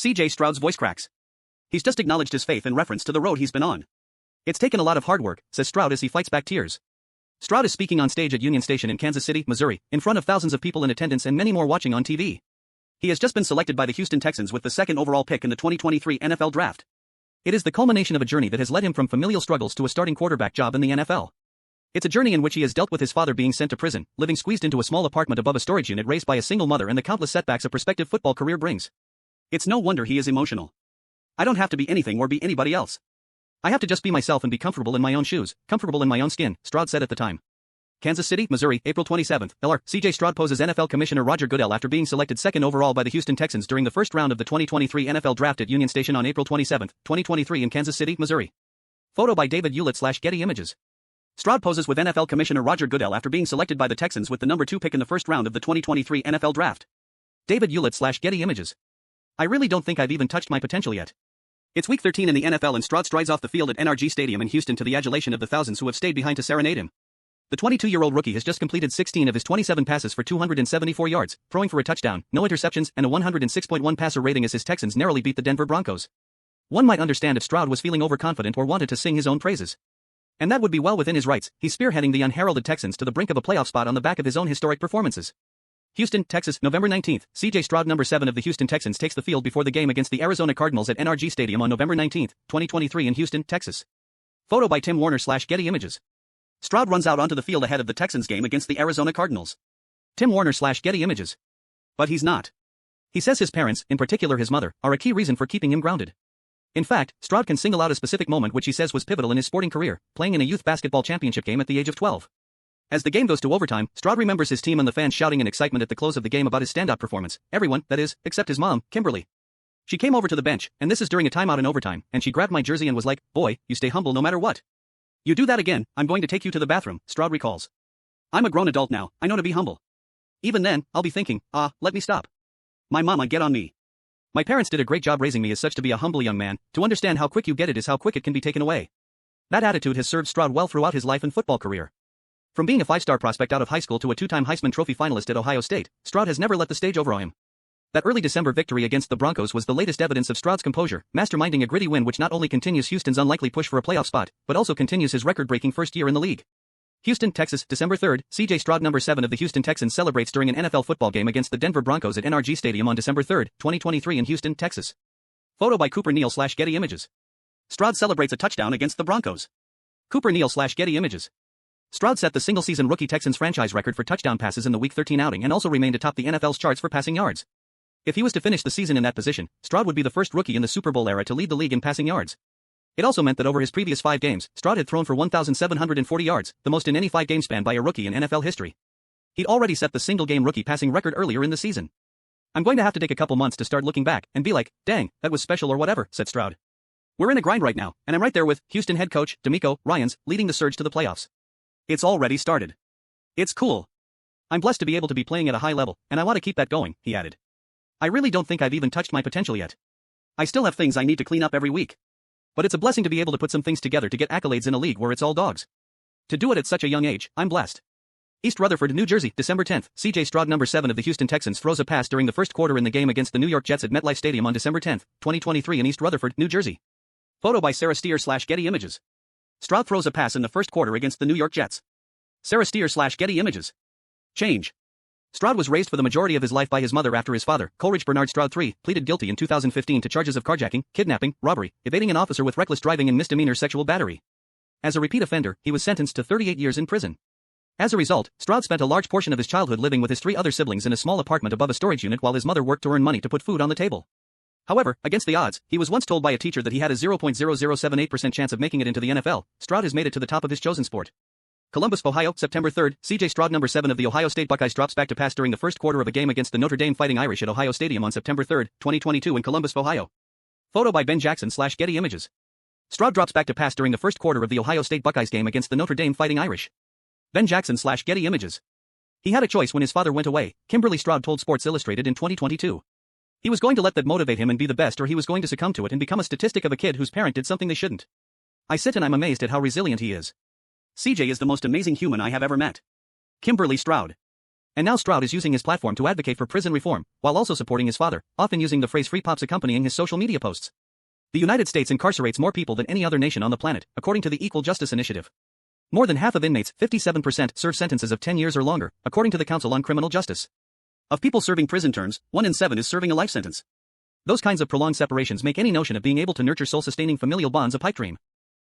CJ Stroud's voice cracks. He's just acknowledged his faith in reference to the road he's been on. It's taken a lot of hard work, says Stroud as he fights back tears. Stroud is speaking on stage at Union Station in Kansas City, Missouri, in front of thousands of people in attendance and many more watching on TV. He has just been selected by the Houston Texans with the second overall pick in the 2023 NFL Draft. It is the culmination of a journey that has led him from familial struggles to a starting quarterback job in the NFL. It's a journey in which he has dealt with his father being sent to prison, living squeezed into a small apartment above a storage unit raised by a single mother, and the countless setbacks a prospective football career brings. It's no wonder he is emotional. I don't have to be anything or be anybody else. I have to just be myself and be comfortable in my own shoes, comfortable in my own skin, Stroud said at the time. Kansas City, Missouri, April 27, LR. CJ Stroud poses NFL Commissioner Roger Goodell after being selected second overall by the Houston Texans during the first round of the 2023 NFL Draft at Union Station on April 27, 2023 in Kansas City, Missouri. Photo by David Hewlett/Getty Images. Stroud poses with NFL Commissioner Roger Goodell after being selected by the Texans with the number 2 pick in the first round of the 2023 NFL Draft. David Hewlett/Getty Images. I really don't think I've even touched my potential yet. It's week 13 in the NFL and Stroud strides off the field at NRG Stadium in Houston to the adulation of the thousands who have stayed behind to serenade him. The 22-year-old rookie has just completed 16 of his 27 passes for 274 yards, throwing for a touchdown, no interceptions, and a 106.1 passer rating as his Texans narrowly beat the Denver Broncos. One might understand if Stroud was feeling overconfident or wanted to sing his own praises. And that would be well within his rights. He's spearheading the unheralded Texans to the brink of a playoff spot on the back of his own historic performances. Houston, Texas, November 19. CJ Stroud, number 7 of the Houston Texans, takes the field before the game against the Arizona Cardinals at NRG Stadium on November 19, 2023 in Houston, Texas. Photo by Tim Warner/Getty Images. Stroud runs out onto the field ahead of the Texans game against the Arizona Cardinals. Tim Warner/Getty Images. But he's not. He says his parents, in particular his mother, are a key reason for keeping him grounded. In fact, Stroud can single out a specific moment which he says was pivotal in his sporting career, playing in a youth basketball championship game at the age of 12. As the game goes to overtime, Stroud remembers his team and the fans shouting in excitement at the close of the game about his standout performance. Everyone, that is, except his mom, Kimberly. She came over to the bench, and this is during a timeout in overtime, and she grabbed my jersey and was like, "Boy, you stay humble no matter what. You do that again, I'm going to take you to the bathroom," Stroud recalls. "I'm a grown adult now, I know to be humble. Even then, I'll be thinking, let me stop. My mama get on me. My parents did a great job raising me as such to be a humble young man. To understand how quick you get it is how quick it can be taken away." That attitude has served Stroud well throughout his life and football career. From being a 5-star prospect out of high school to a 2-time Heisman Trophy finalist at Ohio State, Stroud has never let the stage overawe him. That early December victory against the Broncos was the latest evidence of Stroud's composure, masterminding a gritty win which not only continues Houston's unlikely push for a playoff spot, but also continues his record-breaking first year in the league. Houston, Texas, December 3, CJ Stroud, number 7 of the Houston Texans, celebrates during an NFL football game against the Denver Broncos at NRG Stadium on December 3, 2023 in Houston, Texas. Photo by Cooper Neal/Getty Images. Stroud celebrates a touchdown against the Broncos. Cooper Neal/Getty Images. Stroud set the single-season rookie Texans franchise record for touchdown passes in the Week 13 outing and also remained atop the NFL's charts for passing yards. If he was to finish the season in that position, Stroud would be the first rookie in the Super Bowl era to lead the league in passing yards. It also meant that over his previous 5 games, Stroud had thrown for 1,740 yards, the most in any 5-game span by a rookie in NFL history. He'd already set the single-game rookie passing record earlier in the season. "I'm going to have to take a couple months to start looking back and be like, dang, that was special or whatever," said Stroud. "We're in a grind right now, and I'm right there with Houston head coach DeMeco Ryans leading the surge to the playoffs. It's already started. It's cool. I'm blessed to be able to be playing at a high level, and I want to keep that going," he added. "I really don't think I've even touched my potential yet. I still have things I need to clean up every week. But it's a blessing to be able to put some things together to get accolades in a league where it's all dogs. To do it at such a young age, I'm blessed." East Rutherford, New Jersey, December 10, CJ Stroud, number 7 of the Houston Texans, throws a pass during the first quarter in the game against the New York Jets at MetLife Stadium on December 10, 2023 in East Rutherford, New Jersey. Photo by Sarah Steer/Getty Images. Stroud throws a pass in the first quarter against the New York Jets. Sarah Steer/Getty Images. Change. Stroud was raised for the majority of his life by his mother after his father, Coleridge Bernard Stroud III, pleaded guilty in 2015 to charges of carjacking, kidnapping, robbery, evading an officer with reckless driving and misdemeanor sexual battery. As a repeat offender, he was sentenced to 38 years in prison. As a result, Stroud spent a large portion of his childhood living with his 3 other siblings in a small apartment above a storage unit while his mother worked to earn money to put food on the table. However, against the odds, he was once told by a teacher that he had a 0.0078% chance of making it into the NFL. Stroud has made it to the top of his chosen sport. Columbus, Ohio, September 3, CJ Stroud, number 7 of the Ohio State Buckeyes, drops back to pass during the first quarter of a game against the Notre Dame Fighting Irish at Ohio Stadium on September 3, 2022 in Columbus, Ohio. Photo by Ben Jackson/Getty Images. Stroud drops back to pass during the first quarter of the Ohio State Buckeyes game against the Notre Dame Fighting Irish. Ben Jackson/Getty Images. He had a choice when his father went away, Kimberly Stroud told Sports Illustrated in 2022. He was going to let that motivate him and be the best, or he was going to succumb to it and become a statistic of a kid whose parent did something they shouldn't. I sit and I'm amazed at how resilient he is. CJ is the most amazing human I have ever met. Kimberly Stroud. And now Stroud is using his platform to advocate for prison reform, while also supporting his father, often using the phrase free pops accompanying his social media posts. The United States incarcerates more people than any other nation on the planet, according to the Equal Justice Initiative. More than half of inmates, 57%, serve sentences of 10 years or longer, according to the Council on Criminal Justice. Of people serving prison terms, 1 in 7 is serving a life sentence. Those kinds of prolonged separations make any notion of being able to nurture soul-sustaining familial bonds a pipe dream.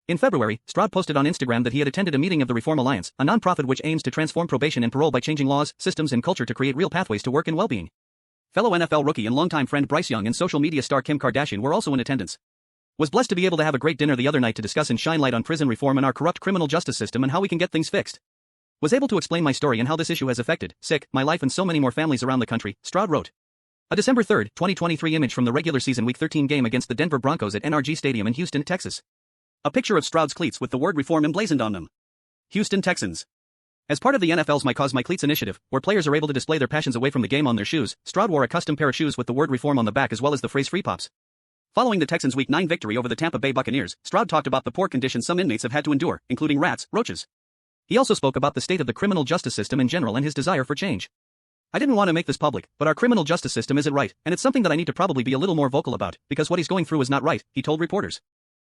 In February, Stroud posted on Instagram that he had attended a meeting of the Reform Alliance, a non-profit which aims to transform probation and parole by changing laws, systems and culture to create real pathways to work and well-being. Fellow NFL rookie and longtime friend Bryce Young and social media star Kim Kardashian were also in attendance. Was blessed to be able to have a great dinner the other night to discuss and shine light on prison reform and our corrupt criminal justice system and how we can get things fixed. Was able to explain my story and how this issue has affected, my life and so many more families around the country, Stroud wrote. A December 3, 2023 image from the regular season Week 13 game against the Denver Broncos at NRG Stadium in Houston, Texas. A picture of Stroud's cleats with the word reform emblazoned on them. Houston Texans. As part of the NFL's My Cause My Cleats initiative, where players are able to display their passions away from the game on their shoes, Stroud wore a custom pair of shoes with the word reform on the back as well as the phrase free pops. Following the Texans' Week 9 victory over the Tampa Bay Buccaneers, Stroud talked about the poor conditions some inmates have had to endure, including rats, roaches. He also spoke about the state of the criminal justice system in general and his desire for change. I didn't want to make this public, but our criminal justice system isn't right, and it's something that I need to probably be a little more vocal about, because what he's going through is not right, he told reporters.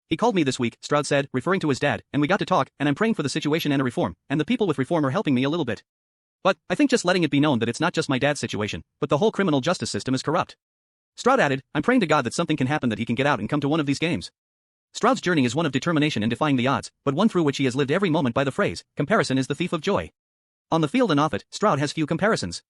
He called me this week, Stroud said, referring to his dad, and we got to talk, and I'm praying for the situation and a reform, and the people with reform are helping me a little bit. But I think just letting it be known that it's not just my dad's situation, but the whole criminal justice system is corrupt. Stroud added, I'm praying to God that something can happen that he can get out and come to one of these games. Stroud's journey is one of determination in defying the odds, but one through which he has lived every moment by the phrase, comparison is the thief of joy. On the field and off it, Stroud has few comparisons.